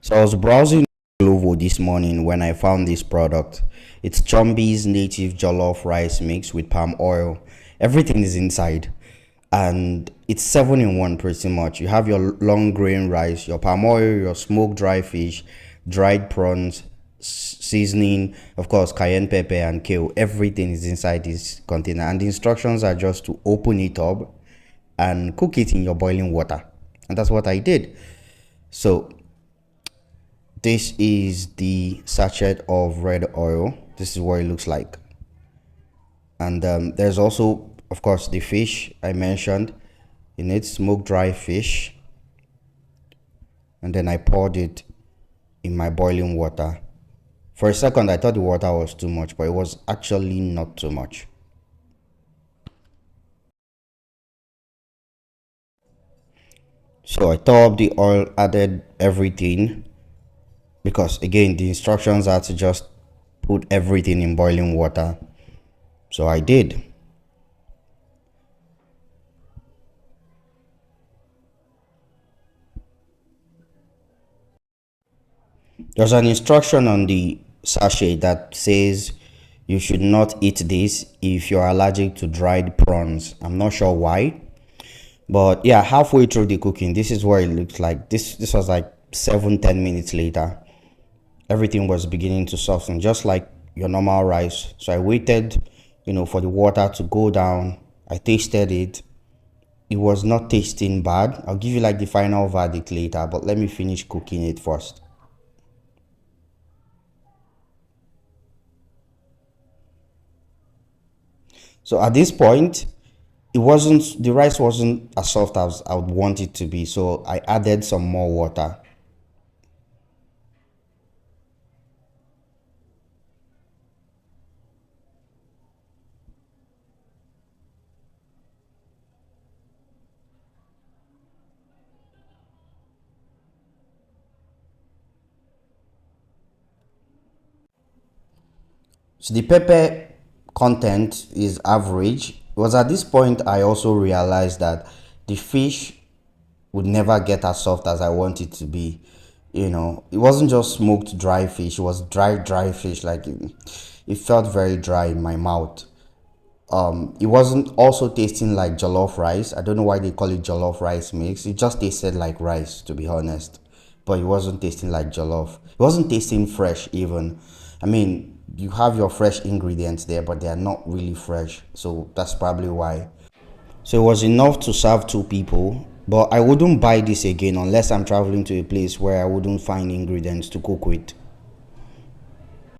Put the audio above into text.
So I was browsing Glovo this morning when I found this product. It's Chumby's native jollof rice mix with palm oil. Everything is inside. And it's 7 in 1 pretty much. You have your long grain rice, your palm oil, your smoked dry fish, dried prawns, seasoning, of course, cayenne pepper and kale. Everything is inside this container. And the instructions are just to open it up and cook it in your boiling water. And that's what I did. So this is the sachet of red oil. This is what it looks like. And there's also, of course, the fish I mentioned in it, smoked dry fish. And then I poured it in my boiling water. For a second, I thought the water was too much, but it was actually not too much. So I tore up the oil, added everything, because again, the instructions are to just put everything in boiling water. So I did. There's an instruction on the sachet that says you should not eat this if you're allergic to dried prawns. I'm not sure why, but yeah, halfway through the cooking, this is what it looks like. This was like 7-10 minutes later. Everything was beginning to soften, just like your normal rice. So I waited, for the water to go down. I tasted it. It was not tasting bad. I'll give you like the final verdict later, but let me finish cooking it first. So at this point, the rice wasn't as soft as I would want it to be. So I added some more water. So the pepper content is average. It was at this point I also realized that the fish would never get as soft as I want it to be. It wasn't just smoked dry fish, it was dry fish. Like it felt very dry in my mouth. It wasn't also tasting like jollof rice. I don't know why they call it jollof rice mix. It just tasted like rice, to be honest. But it wasn't tasting like jollof. It wasn't tasting fresh even. I mean, you have your fresh ingredients there, but they are not really fresh. So that's probably why. So it was enough to serve two people. But I wouldn't buy this again unless I'm traveling to a place where I wouldn't find ingredients to cook with.